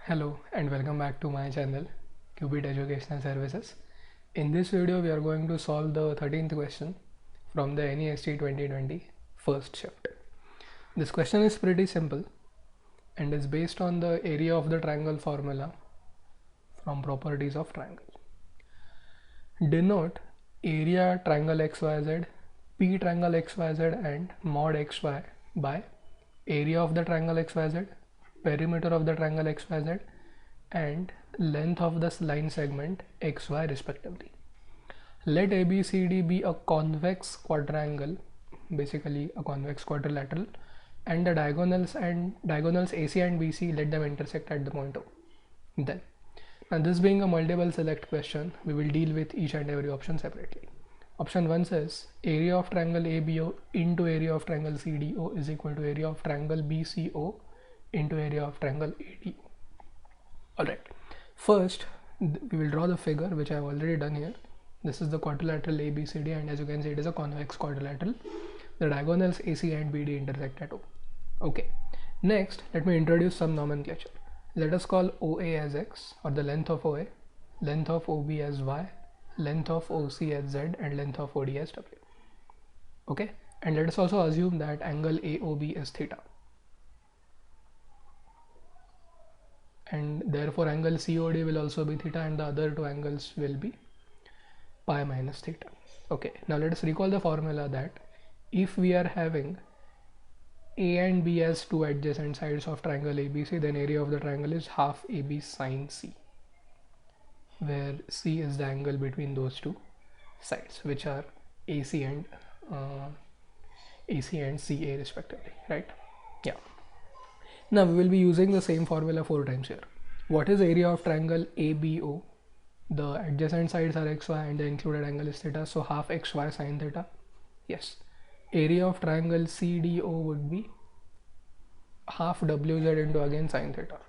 Hello and welcome back to my channel Qubit Educational Services. In this video we are going to solve the 13th question from the NEST 2020 first shift. This question is pretty simple and is based on the area of the triangle formula from properties of triangle. Denote area triangle XYZ, P triangle XYZ and mod XY by area of the triangle XYZ, perimeter of the triangle XYZ and length of the line segment XY respectively. Let ABCD be a convex quadrangle, basically a convex quadrilateral, and the diagonals AC and BC, let them intersect at the point O. Then, now this being a multiple select question, we will deal with each and every option separately. Option 1 says area of triangle ABO into area of triangle CDO is equal to area of triangle BCO into area of triangle ADO. Alright, first we will draw the figure which I have already done here. This is the quadrilateral ABCD and as you can see it is a convex quadrilateral. The diagonals AC and BD intersect at O. Okay, next let me introduce some nomenclature. Let us call OA as X or the length of OA, length of OB as Y, length of OC as Z and length of OD as W. Okay, and let us also assume that angle AOB is theta. And therefore angle COD will also be theta and the other two angles will be pi minus theta. Okay, now let us recall the formula that if we are having A and B as two adjacent sides of triangle ABC, then area of the triangle is half AB sine C, where C is the angle between those two sides which are AC and CA respectively, right? Yeah. Now we will be using the same formula 4 times here. What is area of triangle ABO? The adjacent sides are XY and the included angle is theta, so half XY sine theta. Yes. Area of triangle CDO would be half WZ into again sine theta.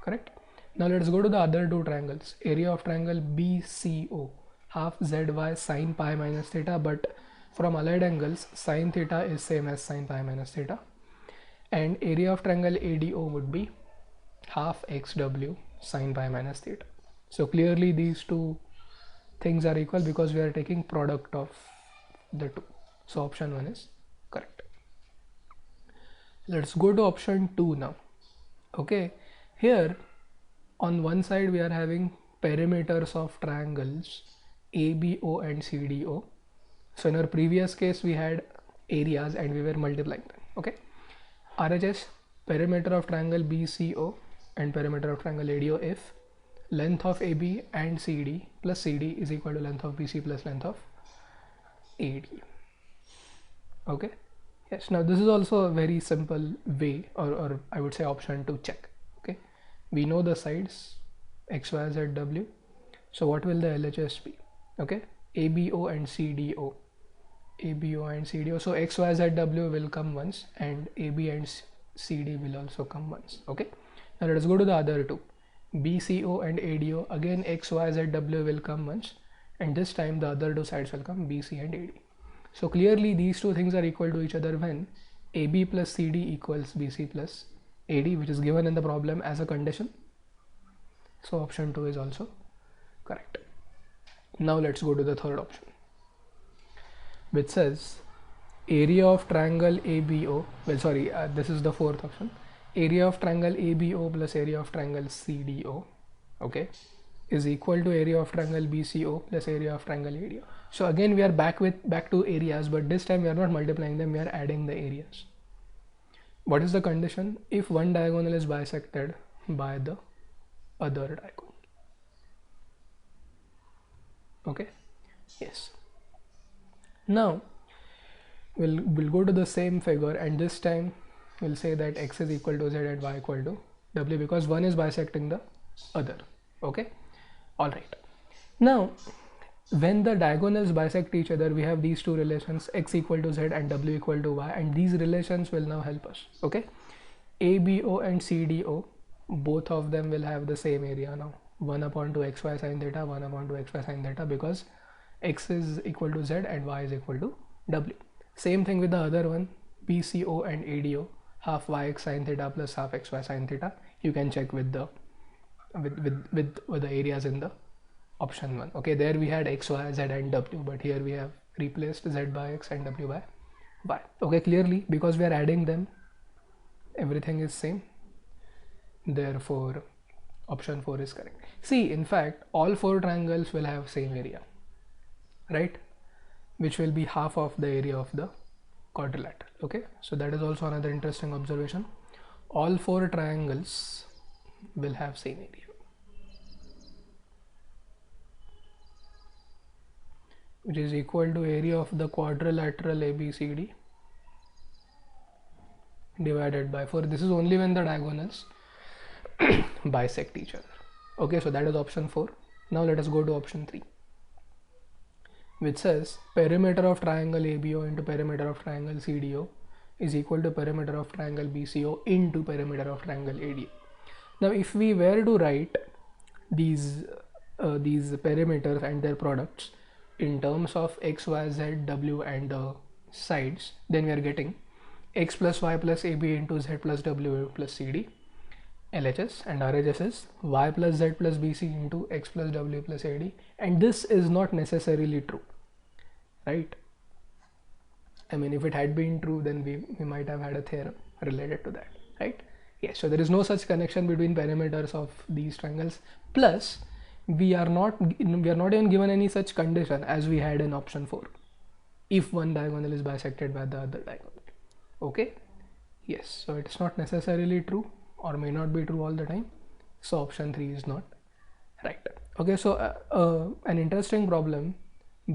Correct? Now let's go to the other two triangles. Area of triangle BCO, half ZY sine pi minus theta, but from allied angles sine theta is same as sine pi minus theta. And area of triangle ADO would be half XW sine pi minus theta. So clearly these two things are equal because we are taking product of the two. So option 1 is correct. Let's go to option 2 now. Okay, here on one side we are having perimeters of triangles ABO and CDO. So in our previous case we had areas and we were multiplying them. Okay, RHS perimeter of triangle BCO and perimeter of triangle ADO if length of AB and CD plus CD is equal to length of BC plus length of AD. Okay, yes, now this is also a very simple way or I would say option to check. Okay, we know the sides X, Y, Z, W, so what will the LHS be? Okay, ABO and CDO, ABO and CDO, so X, Y, Z, W will come once and AB and CD will also come once. Okay, now let us go to the other two, BCO and ADO. Again X, Y, Z, W will come once and this time the other two sides will come BC and AD. So clearly these two things are equal to each other when AB plus CD equals BC plus AD, which is given in the problem as a condition. So option 2 is also correct. Now let's go to the third option, which says area of triangle ABO, well sorry, this is the fourth option, area of triangle ABO plus area of triangle CDO, okay, is equal to area of triangle BCO plus area of triangle ADO. So again we are back to areas, but this time we are not multiplying them, we are adding the areas. What is the condition? If one diagonal is bisected by the other diagonal. Okay, yes. Now we'll go to the same figure and this time we'll say that X is equal to Z and Y equal to W because one is bisecting the other. Okay, all right. Now when the diagonals bisect each other, we have these two relations, X equal to Z and W equal to Y, and these relations will now help us. Okay, ABO and CDO, both of them will have the same area now, 1 upon 2 XY sin theta, 1 upon 2 XY sin theta, because X is equal to Z and Y is equal to W. Same thing with the other one, BCO and ADO, half yx sin theta plus half xy sin theta. You can check with the with the areas in the option 1. Okay, there we had x, y, z and w, but here we have replaced z by x and w by y. Okay, clearly because we are adding them, everything is same, therefore option 4 is correct. See, in fact all 4 triangles will have same area, right, which will be half of the area of the quadrilateral. Okay, so that is also another interesting observation. All 4 triangles will have same area, which is equal to area of the quadrilateral ABCD divided by 4. This is only when the diagonals bisect each other. Okay, so that is option 4. Now let us go to option 3, which says perimeter of triangle ABO into perimeter of triangle CDO is equal to perimeter of triangle BCO into perimeter of triangle ADO. Now if we were to write these perimeters and their products in terms of x, y, z, w and the sides, then we are getting x plus y plus AB into z plus w plus CD LHS, and RHS is y plus z plus BC into x plus w plus AD, and this is not necessarily true, right? I mean, if it had been true, then we might have had a theorem related to that, right? Yes, so there is no such connection between perimeters of these triangles, plus we are not even given any such condition as we had in option 4, if one diagonal is bisected by the other diagonal. Okay, yes, so it's not necessarily true or may not be true all the time, so option 3 is not right. Okay, so an interesting problem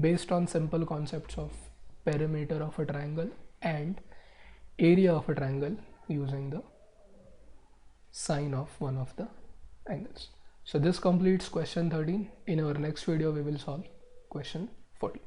based on simple concepts of perimeter of a triangle and area of a triangle using the sine of one of the angles. So this completes question 13. In our next video we will solve question 14.